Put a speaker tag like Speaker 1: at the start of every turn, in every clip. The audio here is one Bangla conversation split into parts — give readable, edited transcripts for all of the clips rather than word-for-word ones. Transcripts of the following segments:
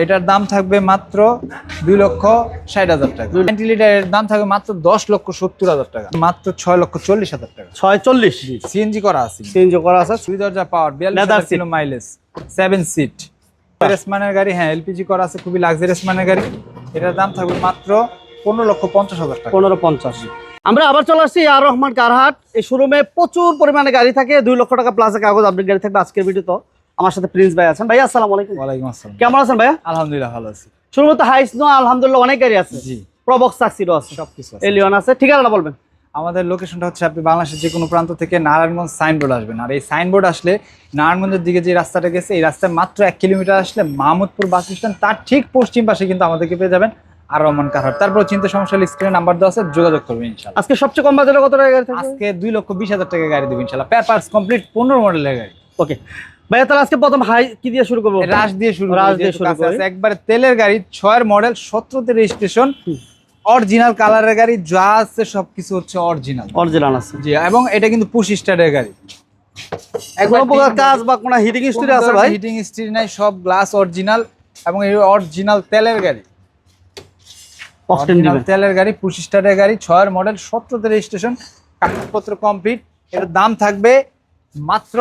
Speaker 1: এটার দাম থাকবে মাত্র 2,60,000 টাকা। 20 লিটারের দাম থাকবে মাত্র 10,70,000 টাকা, মাত্র 6,40,000 টাকা।
Speaker 2: 640
Speaker 1: সিএনজি করা আছে,
Speaker 2: সিএনজি করা আছে,
Speaker 1: 2 দরজা পাওয়ার, 42 কিলো মাইলেজ, 7 সিট মানের গাড়ি। হ্যাঁ, এলপিজি করা আছে, খুবই লাক্সারিয়াস মানের গাড়ি। এটার দাম থাকবে মাত্র 15,50,000 টাকা।
Speaker 2: 1550। আমরা আবার চলে আসছি আর রহমান কারহাট। এই শোরুমে প্রচুর পরিমাণে গাড়ি থাকে, 2 লক্ষ টাকা প্লাস কাগজ আপডেট গাড়ি থাকবে। আজকের ভিডিও তো আমার সাথে প্রিন্স ভাই আছেন। ভাই আসসালামু আলাইকুম।
Speaker 1: ওয়ালাইকুম আসসালাম।
Speaker 2: কেমন আছেন ভাইয়া?
Speaker 1: আলহামদুলিল্লাহ ভালো আছি।
Speaker 2: শুরুতে হাইস নো আলহামদুলিল্লাহ অনেক গাড়ি আছে।
Speaker 1: জি,
Speaker 2: প্রবক্স সাকসিডো আছে,
Speaker 1: সবকিছু আছে,
Speaker 2: এলিয়ন আছে। ঠিকানাটা বলবেন।
Speaker 1: আমাদের লোকেশনটা হচ্ছে আপনি বাংলাদেশের যে কোনো প্রান্ত থেকে নারায়ণগঞ্জ সাইনবোর্ড আসবেন, আর এই সাইনবোর্ড আসলে নারায়ণগঞ্জের দিকে যে রাস্তাটা গেছে এই রাস্তায় মাত্র 1 কিলোমিটার আসলে মাহমুদপুর বাস স্ট্যান্ড, তার ঠিক পশ্চিম পাশে কিন্তু আমাদেরকে পেয়ে যাবেন আর রহমান কারহাট। তারপর চিন্তা সমস্যা স্ক্রিনে নাম্বার দেওয়া আছে, যোগাযোগ করবেন ইনশাআল্লাহ।
Speaker 2: আজকে সবচেয়ে কম বাজারে কত টাকা গাড়ি থাকবে?
Speaker 1: আজকে 2,20,000 টাকা গাড়ি দেবেন ইনশাআল্লাহ, পেপারস কমপ্লিট, 15 মডেলের গাড়ি।
Speaker 2: ওকে ভাইয়া, তাহলে আজকে প্রথম হাই কি দিয়ে শুরু করবো?
Speaker 1: রাশ দিয়ে শুরু
Speaker 2: করি।
Speaker 1: একবারে তেলের গাড়ি, 6 মডেল, 17তে রেজিস্ট্রেশন, অরিজিনাল কালারের গাড়ি, যা আছে সবকিছু হচ্ছে অরিজিনাল আছে। জি, এবং এটা কিন্তু পুশ স্টার্টের গাড়ি,
Speaker 2: কোনো প্রকার কাজ বা কোনো হিটিং হিস্ট্রি আছে ভাই?
Speaker 1: হিটিং হিস্ট্রি নাই, সব গ্লাস অরিজিনাল, এবং এই অরিজিনাল তেলের গাড়ি, তেলের গাড়ি, পুশ স্টার্টের গাড়ি, 6 মডেল, 17তে রেজিস্ট্রেশন, কাগজপত্র কমপ্লিট। এর দাম থাকবে মাত্র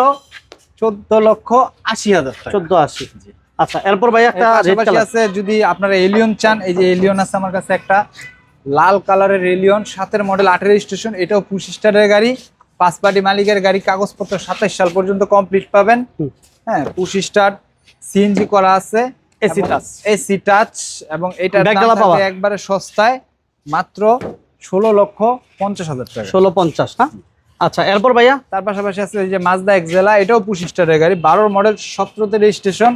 Speaker 1: 14,80,000 টাকা।
Speaker 2: 14,80। আচ্ছা, এরপর ভাই একটা রেড কালার
Speaker 1: আছে, যদি আপনারা এলিয়ন চান, এই যে এলিয়ন আছে আমার কাছে একটা লাল কালারের এলিয়ন, 7 মডেল, 8 রেজিস্ট্রেশন, এটাও পুশ স্টারের গাড়ি, 5 পার্টি মালিকের গাড়ি, কাগজপত্র 27 সাল পর্যন্ত কমপ্লিট পাবেন। হ্যাঁ, পুশ স্টার, সিএনজি করা আছে, এসি টাচ, এবং এটার দাম থাকবে একবারে সস্তায় মাত্র 16,50,000 টাকা।
Speaker 2: 16,50 না? আচ্ছা, এরপর ভাইয়া
Speaker 1: তার পাশাপাশি আছে এই যে মাজদা এক্সেলা, এটাও পুশ স্টারের গাড়ি, 12 মডেল, 17তে রেজিস্ট্রেশন,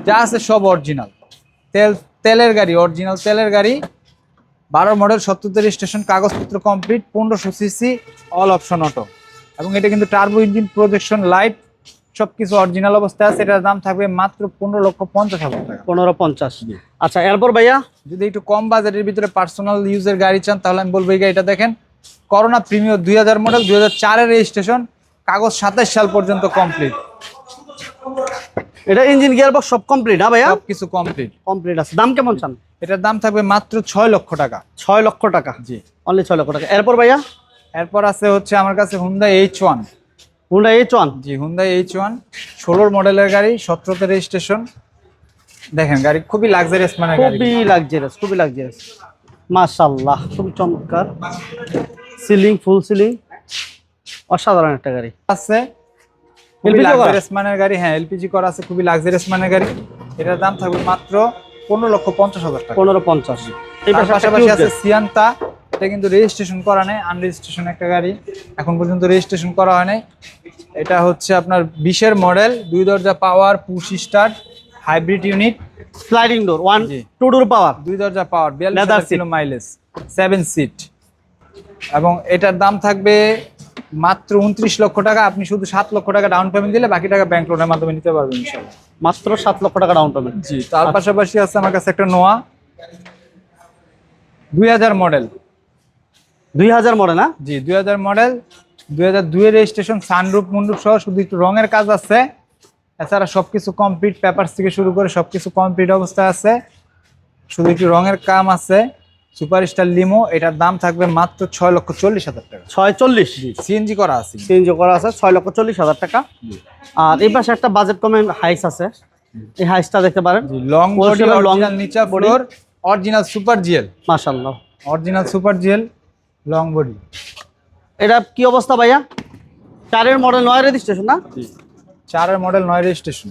Speaker 1: যা আছে সব অরিজিনাল তেলের গাড়ি, অরিজিনাল তেলের গাড়ি, 12 মডেল, 17তে রেজিস্ট্রেশন, কাগজপত্র complete, 1500 CC, all option auto, এবং এটা কিন্তু টার্বো ইঞ্জিন, প্রজেকশন লাইট, সবকিছু অরিজিনাল অবস্থায় আছে। এটার দাম থাকবে মাত্র 15,50,000 টাকা।
Speaker 2: 1550। আচ্ছা, এরপর ভাইয়া
Speaker 1: যদি একটু কম বাজেটের ভিতরে পার্সোনাল ইউজের গাড়ি চান, তাহলে আমি বলবো এই গাড়িটা দেখেন, করোনা প্রিমিয়ার, 2000 মডেল, 2004-এর রেজিস্ট্রেশন, কাগজ 27 সাল পর্যন্ত কমপ্লিট।
Speaker 2: এটা ইঞ্জিন গিয়ার বক্স সব কমপ্লিট না ভাইয়া?
Speaker 1: সবকিছু কমপ্লিট
Speaker 2: আছে। দাম কেমন চান?
Speaker 1: এটার দাম থাকবে মাত্র 6 লক্ষ টাকা।
Speaker 2: 6 লক্ষ টাকা?
Speaker 1: জি,
Speaker 2: অনলি 6 লক্ষ টাকা। এরপর ভাইয়া
Speaker 1: এরপর আছে হচ্ছে আমার কাছে হুন্ডাই H1। জি, হুন্ডাই H1, 16 মডেলের গাড়ি, 17তে রেজিস্ট্রেশন। দেখেন গাড়ি খুবই লাক্সারিয়াস, মানে
Speaker 2: খুবই লাক্সারিয়াস মাশাআল্লাহ, খুবই চমৎকার। সিলিং, ফুল সিলিং, অসাধারণ একটা গাড়ি
Speaker 1: আছে, খুবই লাক্সারিয়াস মানের গাড়ি। হ্যাঁ, এলপিজি করা আছে, খুবই লাক্সারিয়াস মানের গাড়ি। এটার দাম থাকবে মাত্র 15,50,000 টাকা।
Speaker 2: 1550।
Speaker 1: এই পাশাপাশি আছে সিয়ান্তা, এটা কিন্তু রেজিস্ট্রেশন করা নেই, আনরেজিস্ট্রেশন একটা গাড়ি, এখন পর্যন্ত রেজিস্ট্রেশন করা হয় নাই। এটা হচ্ছে আপনার 20-এর মডেল, 2 দরজা power, push start, hybrid unit,
Speaker 2: sliding door, 2 door power,
Speaker 1: 2 দরজা পাওয়ার, 42 কিলো মাইলেজ, 7 সিট, এবং এটার দাম থাকবে মাত্র 29 লক্ষ টাকা। আপনি শুধু 7 লক্ষ টাকা ডাউন পেমেন্ট দিলে বাকি টাকা ব্যাংক লোনের মাধ্যমে নিতে পারবেন ইনশাআল্লাহ।
Speaker 2: মাত্র 7 লক্ষ টাকা ডাউন পেমেন্ট।
Speaker 1: জি, তার পাশাপাশি আছে আমার কাছে একটা নোয়া 2000 মডেল।
Speaker 2: 2000 মডেল না?
Speaker 1: জি, 2000 মডেল, 2002-এর রেজিস্ট্রেশন, সানরুফ মুন্ডুপ সহ, শুধু একটু রঙের কাজ আছে, এছাড়া সবকিছু কমপ্লিট, পেপারস থেকে শুরু করে সবকিছু কমপ্লিট অবস্থায় আছে, শুধু একটু রঙের কাম আছে। সুপারস্টার লিমো, এটার দাম থাকবে মাত্র 6,40,000 টাকা।
Speaker 2: 640?
Speaker 1: সিএনজি করা আছে,
Speaker 2: 6,40,000 টাকা। আর এই পাশে একটা বাজেট কমে হাইস আছে, এই হাইসটা দেখতে পারেন।
Speaker 1: লং বডি, অরিজিনাল নিচা ফ্লোর, অরিজিনাল সুপার জিএল,
Speaker 2: মাশাআল্লাহ,
Speaker 1: original super GL, long body.
Speaker 2: এটা কি অবস্থা ভাইয়া? 4-এর মডেল, 9 রেজিস্ট্রেশন না?
Speaker 1: জি, 4-এর মডেল, 9 রেজিস্ট্রেশন,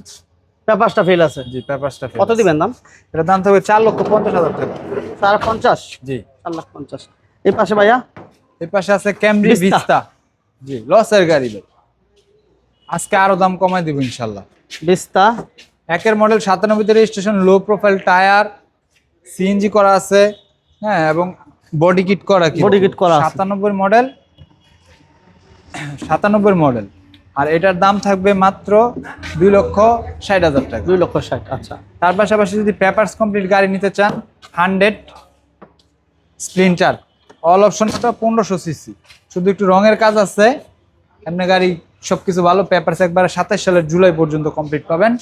Speaker 2: পেপারসটা ফেল আছে।
Speaker 1: জি, পেপারসটা ফেল।
Speaker 2: কত দিবেন দাম?
Speaker 1: এটার দাম থাকবে 4,50,000 টাকা।
Speaker 2: 4,50?
Speaker 1: জি,
Speaker 2: 4,50,000। এই পাশে ভাইয়া?
Speaker 1: এই পাশে আছে ক্যামরি ভিস্তা। জি, লসের গাড়ি, আজকে আরো দাম কমাই দিব ইনশাআল্লাহ।
Speaker 2: ভিস্তা
Speaker 1: 1-এর মডেল, 97-তে registration, low profile tyre, CNG করা আছে, হ্যাঁ, এবং বডি কিট করা, 97-এর মডেল, 97-এর মডেল। আর এটার দাম থাকবে মাত্র 2,60,000 টাকা।
Speaker 2: 2,60,000। আচ্ছা,
Speaker 1: তার পাশাপাশি যদি পেপারস কমপ্লিট গাড়ি নিতে চান, 100 স্প্লেন্ডার, অল অপশনটা 1500 সিসি, শুধু একটু রঙের কাজ আছে, এমনি গাড়ি সবকিছু ভালো, পেপারস একবারে 27 সালের জুলাই পর্যন্ত কমপ্লিট পাবেন।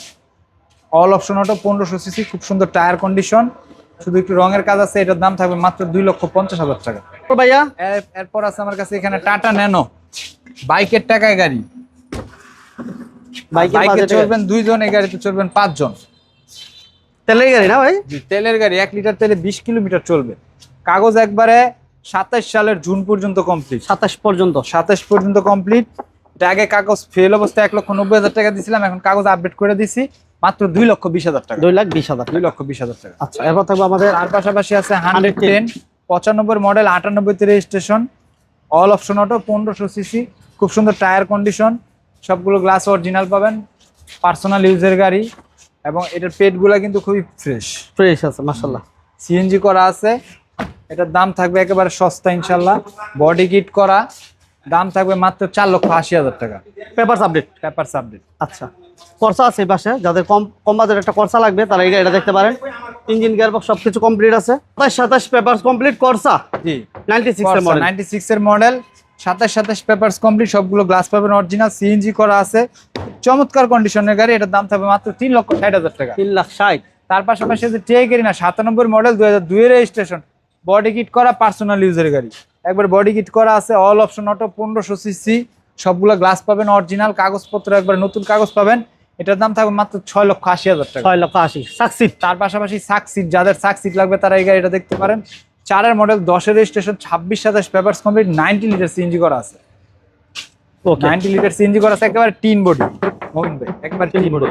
Speaker 1: অল অপশন অটো, 1500 সিসি, খুব সুন্দর টায়ার কন্ডিশন, শুধু একটু রঙের কাজ আছে। এটার দাম থাকবে মাত্র 2,50,000 টাকা।
Speaker 2: তো ভাইয়া
Speaker 1: এরপর আছে আমার কাছে এখানে টাটা ন্যানো, বাইকের টাকায় গাড়ি। বাইকে চলবেন 2 জন, এই গাড়িতে চলবেন 5 জন।
Speaker 2: তেলের গাড়ি না ভাই?
Speaker 1: তেলের গাড়ি, 1 লিটার তেলে 20 কিলোমিটার চলবে। কাগজ একবারে 27 সালের জুন পর্যন্ত কমপ্লিট। 27 পর্যন্ত কমপ্লিট। এটা আগে কাগজ ফেল অবস্থায় 1,90,000 টাকা দিছিলাম, এখন কাগজ আপডেট করে দিছি মাত্র 2,20,000 টাকা।
Speaker 2: 2,20,000
Speaker 1: 2,20,000 টাকা।
Speaker 2: আচ্ছা, এরপর থাকবে আমাদের
Speaker 1: তার পাশাপাশি আছে 110, 95 model, 98 registration, all option auto, 1500 CC, খুব সুন্দর টায়ার কন্ডিশন, সবগুলো গ্লাস অরিজিনাল পাবেন, পার্সোনাল ইউজের গাড়ি, এবং এটার পেটগুলা কিন্তু খুবই ফ্রেশ
Speaker 2: আছে মাশাআল্লাহ।
Speaker 1: সিএনজি করা আছে। এটার দাম থাকবে একেবারে সস্তা ইনশাল্লাহ, বডি কিট করা, দাম থাকবে মাত্র 4,80,000 টাকা।
Speaker 2: Papers
Speaker 1: update.
Speaker 2: আচ্ছা, করসা আছে এই পাশে, যাদের কম বাজেট একটা করসা লাগবে তারা এটা দেখতে পারেন। ইঞ্জিন গিয়ারবক্স সবকিছু কমপ্লিট আছে। 27 পেপারস কমপ্লিট করসা।
Speaker 1: জি,
Speaker 2: 96 এর মডেল।
Speaker 1: 96 এর মডেল, 27 পেপারস কমপ্লিট, সবগুলো গ্লাস পাবেন অরিজিনাল, সিএনজি করা আছে, চমৎকার কন্ডিশনের গাড়ি। এটার দাম থাকবে মাত্র 3,60,000 টাকা।
Speaker 2: 3,60,000।
Speaker 1: তার পাশাপাশি আছে টিআই গাড়ি না, 97 মডেল, 2002 এর রেজিস্ট্রেশন, বডি কিট করা, পার্সোনাল ইউজের গাড়ি, একবার বডি কিট করা আছে, অল অপশন অটো, 1500 সিসি, সবগুলো গ্লাস পাবেন অরিজিনাল, কাগজপত্র একবার নতুন কাগজ পাবেন। এটার দাম থাকবে মাত্র 6,80,000 টাকা।
Speaker 2: 6,80,000 সাকসিড।
Speaker 1: তার পাশাপাশি সাকসিট, যাদের সাকসিট লাগবে তারা এই গাড়িটা দেখতে পারেন। 4 model, 10 registration, 26-27 papers complete, 90 litre CNG করা আছে।
Speaker 2: ওকে,
Speaker 1: 90 লিটার সিএনজি করা আছে, একেবারে টিন বডি, মোমিন ভাই, একেবারে টিন বডি।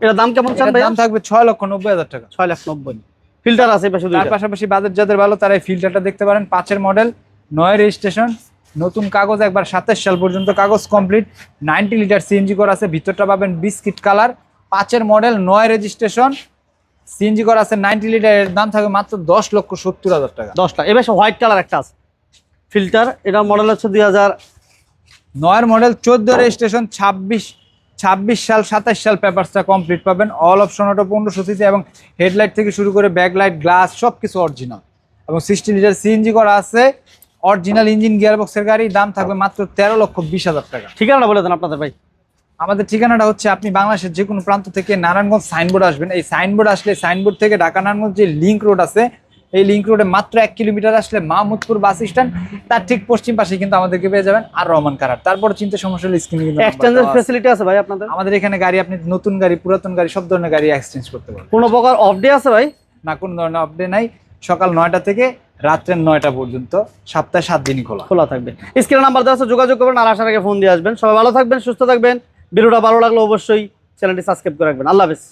Speaker 2: এর দাম কেমন চান ভাই?
Speaker 1: দাম থাকবে 6,90,000 টাকা।
Speaker 2: 6,90,000। ফিল্টার আছে এই পাশে
Speaker 1: তার
Speaker 2: দুইটা।
Speaker 1: পাশাপাশি বাজেট যাদের ভালো তারা এই ফিল্টারটা দেখতে পারেন। 5 মডেল, 9 রেজিস্ট্রেশন, নতুন কাগজ, একবার 27 সাল পর্যন্ত কাগজ কমপ্লিট, 90 লিটার সিএনজি করা আছে, ভিতরটা পাবেন biscuit colour, 5 model, 9 registration, CNG করা আছে, 90 লিটার। এর দাম থাকবে মাত্র 10,70,000 টাকা।
Speaker 2: 10 লাখ। এবার হোয়াইট কালার একটা আছে ফিল্টার, এটা মডেল হচ্ছে
Speaker 1: 9 মডেল, 14 রেজিস্ট্রেশন, 26 সাল 27 সাল পেপারসটা কমপ্লিট পাবেন, অল অপশন অটো, 1500 সিসি, এবং হেডলাইট থেকে শুরু করে ব্যাকলাইট, গ্লাস সবকিছু অরিজিনাল, এবং 60 লিটার সিএনজি করা আছে, অরিজিনাল ইঞ্জিন গিয়ারবক্সের গাড়ি। দাম থাকবে মাত্র 13,20,000 টাকা।
Speaker 2: ঠিকানা বলে দেন আপনাদের ভাই।
Speaker 1: আমাদের ঠিকানাটা হচ্ছে, আপনি বাংলাদেশের যে কোনো প্রান্ত থেকে নারায়ণগঞ্জ সাইনবোর্ড আসবেন, এই সাইনবোর্ড আসলে, সাইনবোর্ড থেকে ঢাকা নারায়ণগঞ্জ যে লিংক রোড আছে, এই লিংক রোডে মাত্র 1 কিলোমিটার আসলে মাহমুদপুর বাস স্ট্যান্ড, তার ঠিক পশ্চিম পাশে কিন্তু আমাদেরকে পেয়ে যাবেন, আর রহমান কারার। তারপর চিন্তা সমস্যা হলে স্ক্রিনে কিন্তু
Speaker 2: এক্সচেঞ্জের ফ্যাসিলিটি আছে ভাই আপনাদের?
Speaker 1: আমাদের এখানে গাড়ি, আপনি নতুন গাড়ি, পুরাতন গাড়ি, সব ধরনের গাড়ি এক্সচেঞ্জ করতে পারবেন।
Speaker 2: কোনো প্রকার অফ ডে আছে ভাই?
Speaker 1: না, কোনো ধরনের অফ ডে নাই, সকাল 9টা থেকে রাত্রের 9টা পর্যন্ত, সপ্তাহে 7 দিনই খোলা
Speaker 2: থাকবে। স্ক্রিনে নাম্বার দেওয়া আছে, যোগাযোগ করবেন, আর আসার আগে ফোন দিয়ে আসবেন। সবাই ভালো থাকবেন, সুস্থ থাকবেন। ভিডিওটা ভালো লাগলে অবশ্যই চ্যানেলটি সাবস্ক্রাইব করে রাখবেন। আল্লাহ হাফেজ।